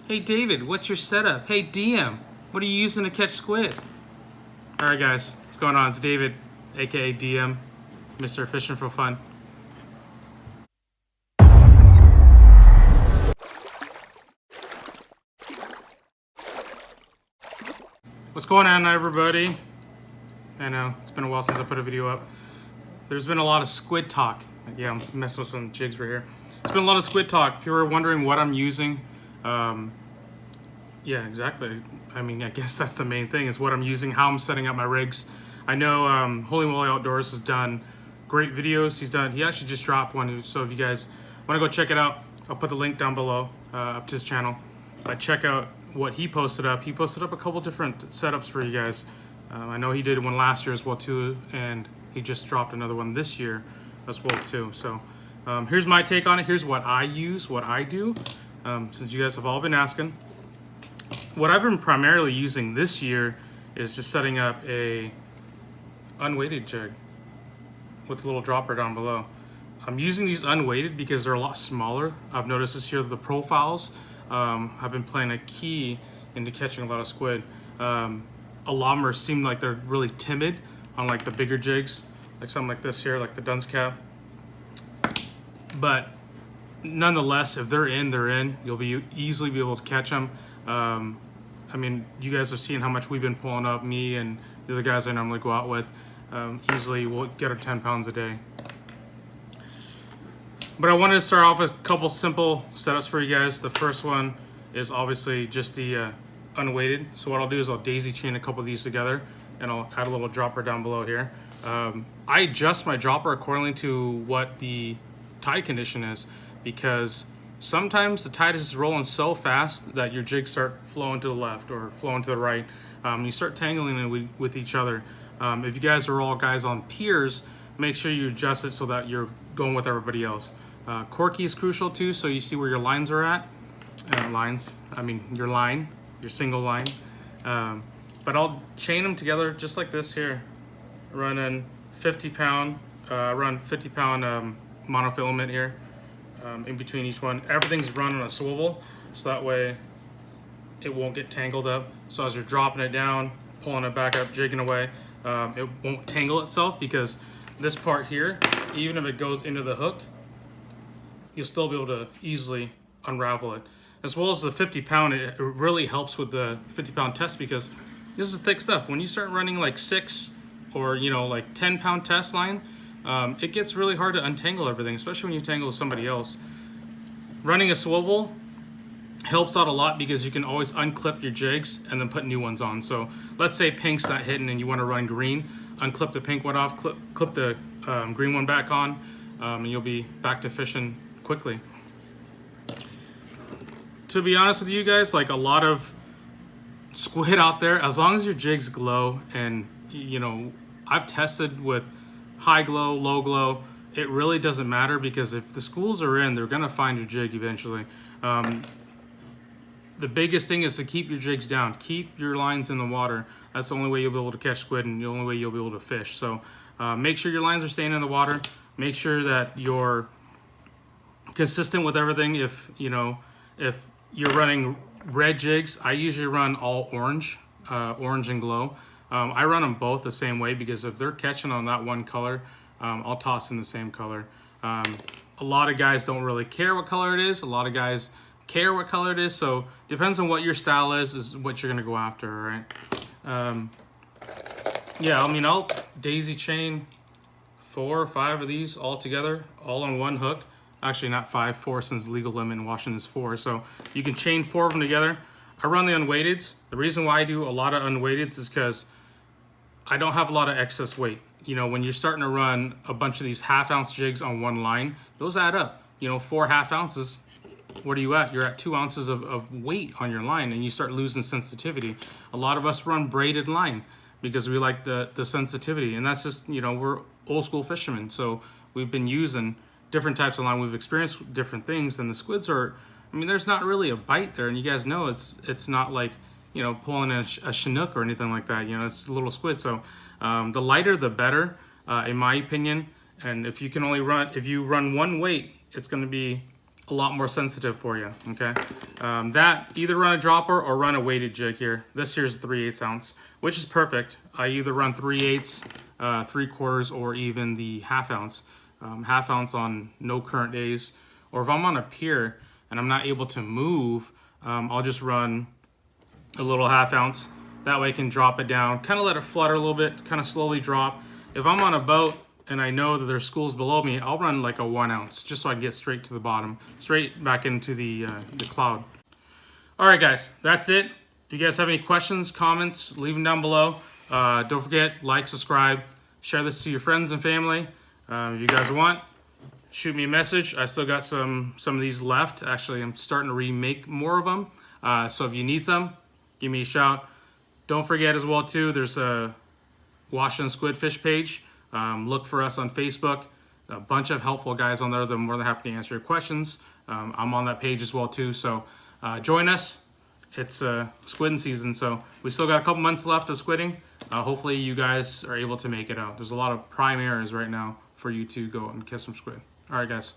Hey David, what's your setup? Hey DM, what are you using to catch squid? Alright guys, what's going on? It's David, aka DM, Mr. FishingPho Fun. What's going on everybody? I know, it's been a while since I put a video up. There's been a lot of squid talk. Yeah, I'm messing with some jigs right here. There's been a lot of squid talk. People are wondering what I'm using. Yeah, exactly. I mean, I guess that's the main thing, is what I'm using, how I'm setting up my rigs. I know Holy Moly Outdoors has done great videos. He actually just dropped one, so if you guys want to go check it out, I'll put the link down below up to his channel. Check out what he posted up. He posted up a couple different setups for you guys. I know he did one last year as well too, and he just dropped another one this year as well too. So here's my take on it. Here's what I use, what I do, since you guys have all been asking. What I've been primarily using this year is just setting up a unweighted jig with a little dropper down below. I'm using these unweighted because they're a lot smaller. I've noticed this year the profiles have been playing a key into catching a lot of squid. A lot more seem like they're really timid on like the bigger jigs, like something like this here, like the dunce cap. But nonetheless, if they're in, they're in. You'll be easily be able to catch them. I mean, you guys have seen how much we've been pulling up, me and the other guys I normally go out with. Easily we'll get our 10 pounds a day. But I wanted to start off with a couple simple setups for you guys. The first one is obviously just the unweighted. So what I'll do is I'll daisy chain a couple of these together, and I'll add a little dropper down below here. I adjust my dropper accordingly to what the tide condition is, because sometimes the tide is rolling so fast that your jigs start flowing to the left or flowing to the right. You start tangling it with each other. If you guys are all guys on piers, make sure you adjust it so that you're going with everybody else. Corky is crucial too, so you see where your lines are at. Your single line. But I'll chain them together just like this here. Running 50 pound monofilament here. In between each one. Everything's run on a swivel, so that way it won't get tangled up. So as you're dropping it down, pulling it back up, jigging away, it won't tangle itself, because this part here, even if it goes into the hook, you'll still be able to easily unravel it. As well as the 50 pound, it really helps with the 50 pound test, because this is thick stuff. When you start running like 6 or like 10 pound test line, it gets really hard to untangle everything, especially when you tangle with somebody else. Running a swivel helps out a lot, because you can always unclip your jigs and then put new ones on. So let's say pink's not hitting and you want to run green, unclip the pink one off, clip the green one back on, and you'll be back to fishing quickly. To be honest with you guys, like a lot of squid out there, as long as your jigs glow, and I've tested with high glow, low glow, it really doesn't matter, because if the schools are in, they're gonna find your jig eventually. The biggest thing is to keep your jigs down, keep your lines in the water. That's the only way you'll be able to catch squid, and the only way you'll be able to fish. So make sure your lines are staying in the water. Make sure that you're consistent with everything. If you're running red jigs, I usually run all orange, orange and glow. I run them both the same way, because if they're catching on that one color, I'll toss in the same color. A lot of guys don't really care what color it is. A lot of guys care what color it is. So depends on what your style is what you're gonna go after, right? Yeah, I mean, I'll daisy chain 4 or 5 of these all together, all on one hook. Actually, not 5, 4, since legal limit in Washington is 4. So you can chain 4 of them together. I run the unweighteds. The reason why I do a lot of unweighteds is because I don't have a lot of excess weight. When you're starting to run a bunch of these half-ounce jigs on one line, those add up. 4 half ounces, what are you at? You're at 2 ounces of weight on your line, and you start losing sensitivity. A lot of us run braided line because we like the sensitivity, and that's just, we're old school fishermen, so we've been using different types of line. We've experienced different things, and the squids are, I mean, there's not really a bite there, and you guys know it's not like, pulling a Chinook or anything like that. It's a little squid. So the lighter the better, in my opinion. And if you run one weight, it's going to be a lot more sensitive for you, okay? That, either run a dropper or run a weighted jig here. This here's 3/8 ounce, which is perfect. I either run 3/8, 3/4, or even the 1/2 ounce. 1/2 ounce on no current days. Or if I'm on a pier and I'm not able to move, I'll just run a little 1/2 ounce. That way I can drop it down, kind of let it flutter a little bit, kind of slowly drop. If I'm on a boat and I know that there's schools below me, I'll run like a 1 ounce, just so I can get straight to the bottom, straight back into the cloud. All right, guys, that's it. If you guys have any questions, comments, leave them down below. Don't forget, like, subscribe, share this to your friends and family. If you guys want, shoot me a message. I still got some of these left. Actually, I'm starting to remake more of them. So if you need some, give me a shout. Don't forget as well too, there's a Washington Squidfish page. Look for us on Facebook. A bunch of helpful guys on there that are more than happy to answer your questions. I'm on that page as well too. So join us. It's squidding season, so we still got a couple months left of squidding. Hopefully you guys are able to make it out. There's a lot of prime areas right now for you to go out and catch some squid. All right, guys.